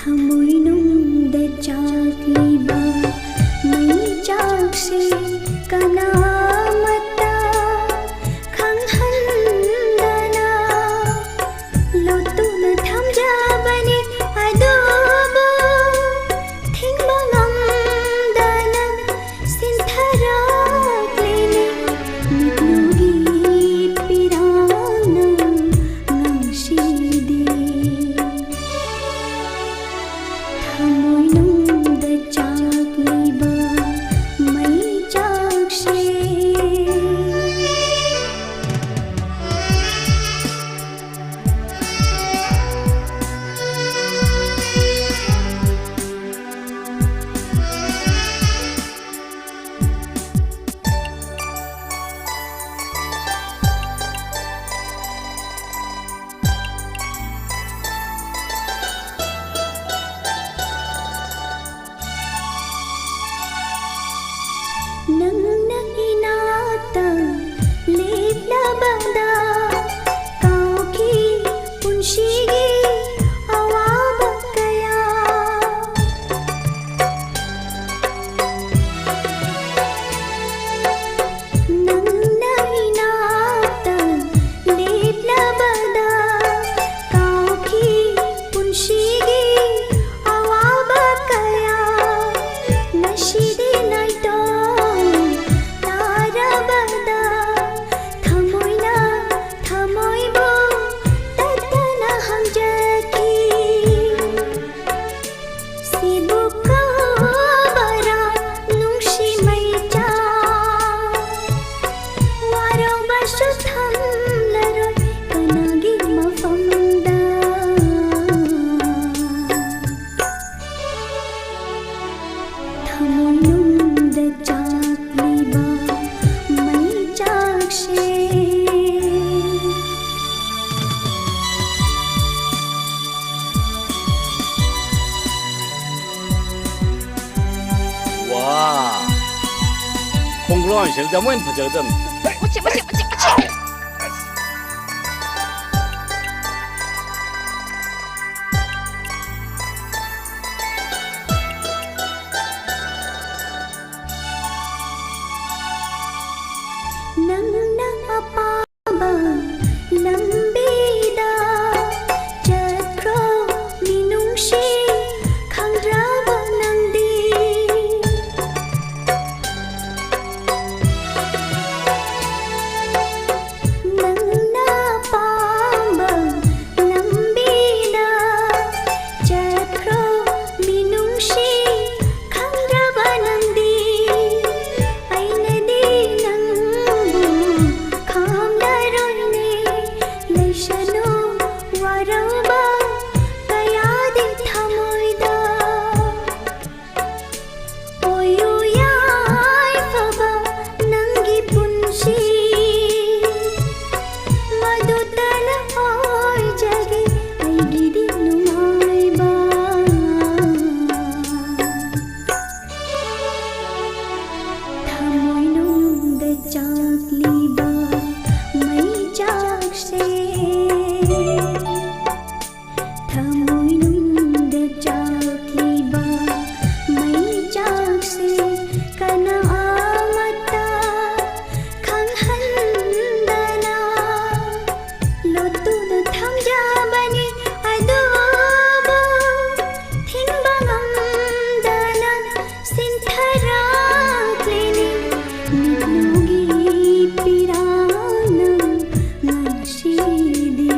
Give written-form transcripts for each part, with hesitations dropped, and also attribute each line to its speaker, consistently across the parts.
Speaker 1: थमुइनुंगदा चाकलीबा मई चाकसे कनामता खंगहंदना लोतुना थमजाबनी अदोबो थिंगबा ngamdana sintharaklini mitnugi pirana ngamshidi थमुइनुंगदा चाकलीबा मई चाकसे नंगना इनाता लेप्लाबदा काउकी पुंशीगी अवाबा कया नंगना इनाता लेप्लाबदा काउकी पुंशीगी अवाबा कया नशीदी नाइतो थमुइनुंगदा चाकलीबा मई चाकसे
Speaker 2: 와, 공부하면 절대 못 보거든.
Speaker 3: 어찌.
Speaker 1: नंगना अपाबा लंबीदा चक्रो मिनुंशी खंग्राबा Nandi नंगना अपाबा लंबीदा चक्रो मिनुंशी खंग्राबा Nandi ऐनदी नंबु खामलारोने लैशनो वारौबा कयादि थमुइदा OYO याय फबा नंगी पुंशी मधुतल ओय जगे ऐगिदी नुमाइबा थमुइनुंगदा चाकलीबा मई चाकसे थमुइनुंगदा चाकलीबा मई चाकसे कनामता खंगहंदना लोतुना थमजाबनी अदोबो थिंगबा ngamdana sintharaklini mitnugi pirana ngamshidi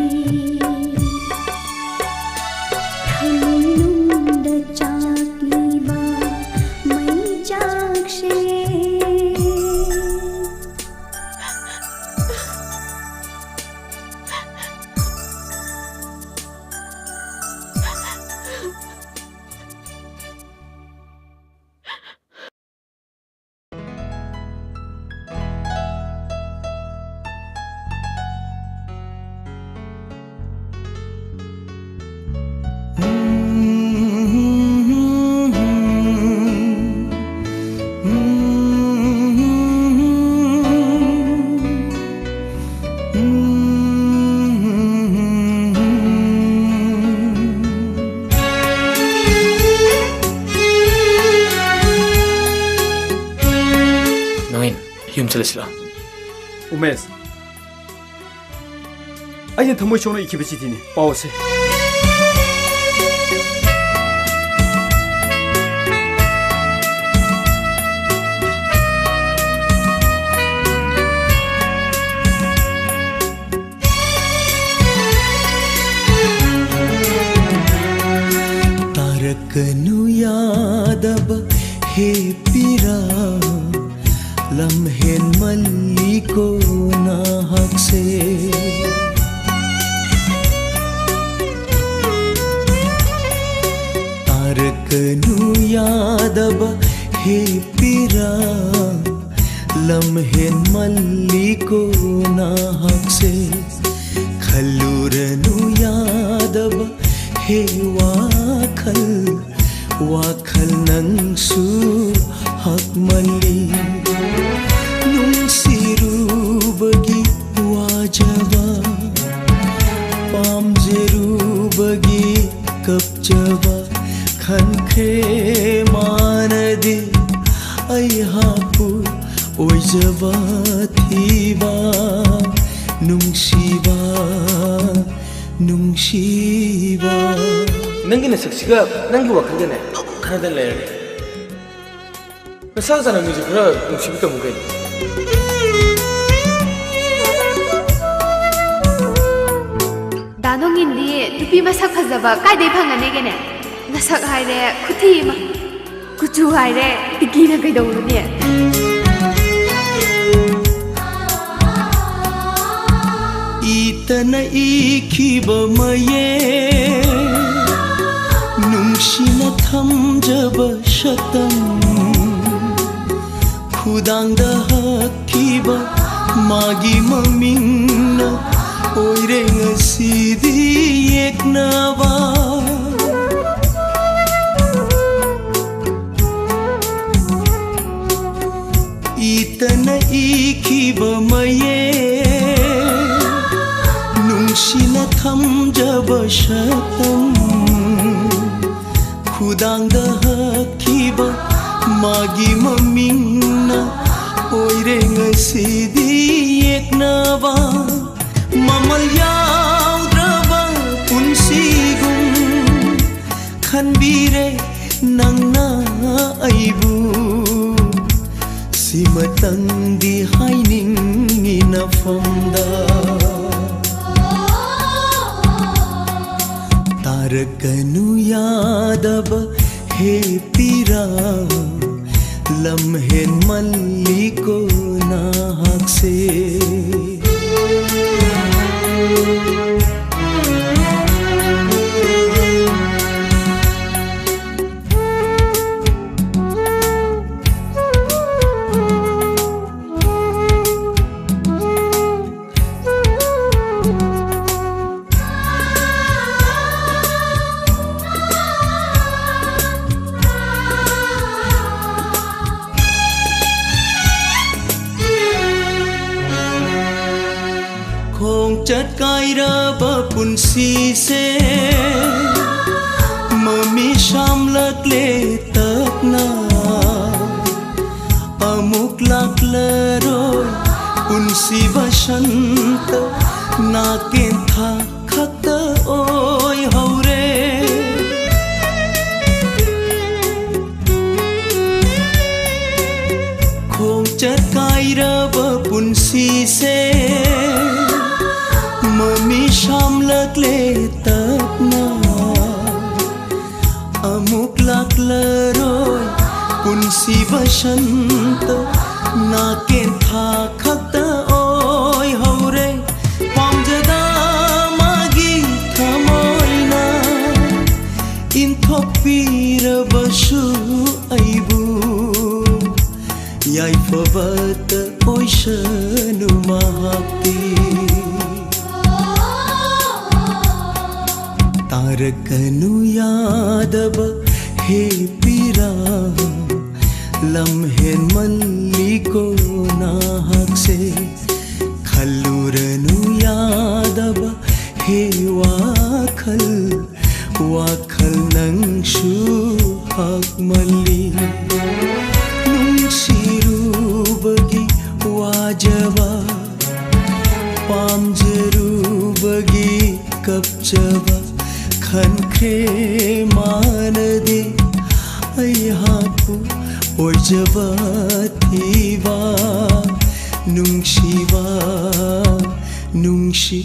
Speaker 2: चलिसला
Speaker 3: Umesh अने थमोई सोना इखिब चिठीनि पाओसे
Speaker 4: तारकनु यादब हे पीरा लम्हेन मल्ली को नाहक से तारकनु यादब हे पीरा लम्हेन मल्ली को नाहक से खलूरनु यादब हे वाखल नंगसु हक मल्ली नुंसिरुबगी वाजवा पामजेरुबगी कपजवा खनखे मानदे ऐहापु ओइजवा थीवा नुंसिवा
Speaker 2: नंगी नसक्सिगा नंगी वखलदने खनदन लेरने नसा जाना मिजु खरा नुसिबि कमुगै
Speaker 5: दानोंगिंदी नुपी मसक फजबा कायदै फंगनेगेने नसक हायरे खुथि मा कुचु हायरे तिकीना कैदौलुने
Speaker 4: इतना इखिब मये नुंसिना थमजब शतम खुदांग हकीब मागी ममिंगना ओइरे ngasiदी एकनावा इतना इखिब मये नुंसिना थमजब शतम खुदांग हकीब मागी ममिंगना ओइरे ngasiदी एकनावा ममल याउद्रबा पुनसिगुम खनबिरे नंगना आइबु सिमतंगदी हाइनिंगी नफमदा तारकनु यादब हे पीरा लम्हेन मल्ली को नाहक से चटकाइरब पुन्सी से मम्मी शामलकले तकना अमुक लाकलरो पुन्सी बसंत नाकेन था खत ओय हौरे खोंग चटकाइरब पुन्सी से मम्मी शामलकले तपना अमुक लाकलरो पुन्सी बसंत नाकेन था खत ओय हौरे पामजदा मागी थमोइना इंथोपीर बसु आइबु याइफबत ओइशनु महापी तारकनु यादब हे पीरा लम्हेन मल्ली को नाहक से खलूरनु यादब हे वाखल नंगसु हक मल्ली नुंसिरुबगी मानदे अयहापु ओइजबा थीवा नुंशिवा नुंशि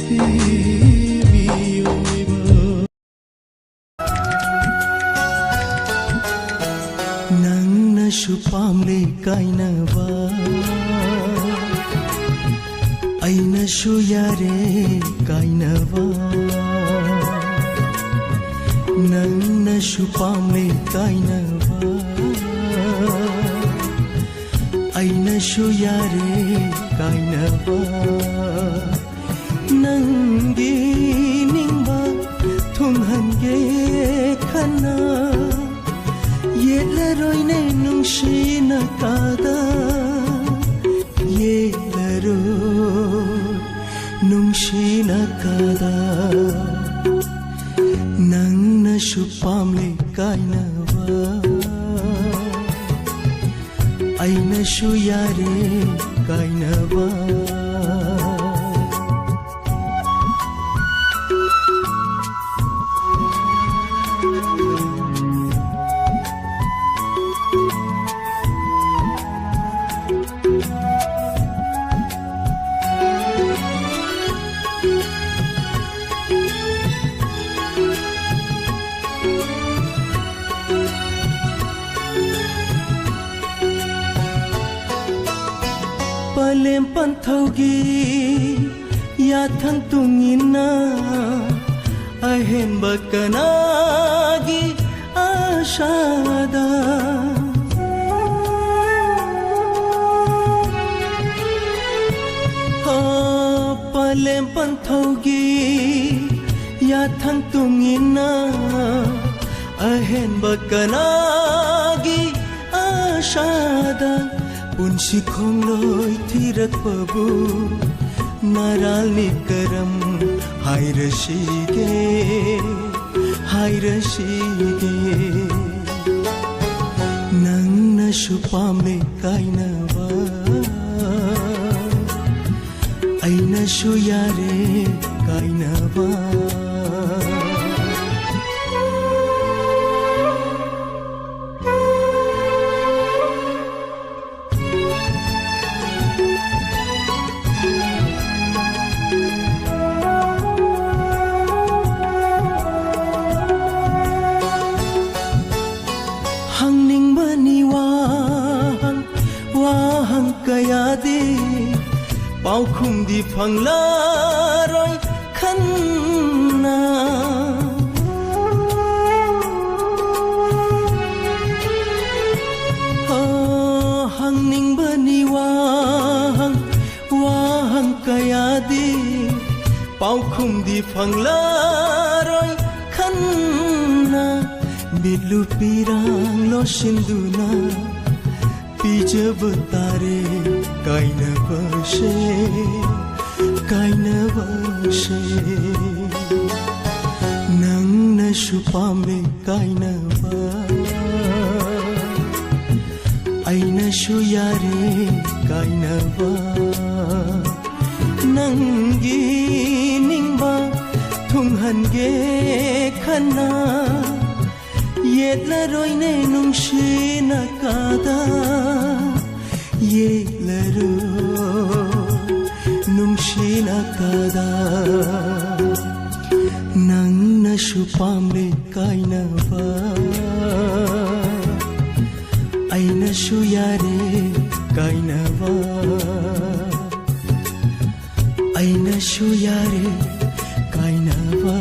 Speaker 4: Hey pamle kainaba Ainashu yare kainaba Nangnashu pamle kainaba Ainashu yare kainaba Nangi ningba thunhange khana Yelaroi ne nungshina kada Yelaroi nungshina kada Nangnashu pamle kainaba Ainashu yare kainaba Palem panthogi ya thang tungina ahen bakanagi ashada Palem panthogi ya thang tungina ahen bakanagi ashada Punsi khongloi thirak pabu naral nikaram hai rashige nang nashu pamle kainaba aina shu yare kainaba Kayade pau khum di phangla roi khanna hang ning bani wahang kayade pau khum di phangla roi khanna bilu pirang lo sinduna Pijab tare kaina bashe nang nashu pamle kaina ba aina shu yare kaina ba nangi ningba thunghange khana Yelaroi ne nungshina kada Yelaroi nungshina kada Nang nashu pamle kainaba Aina shu yare kainaba Aina shu yare kainaba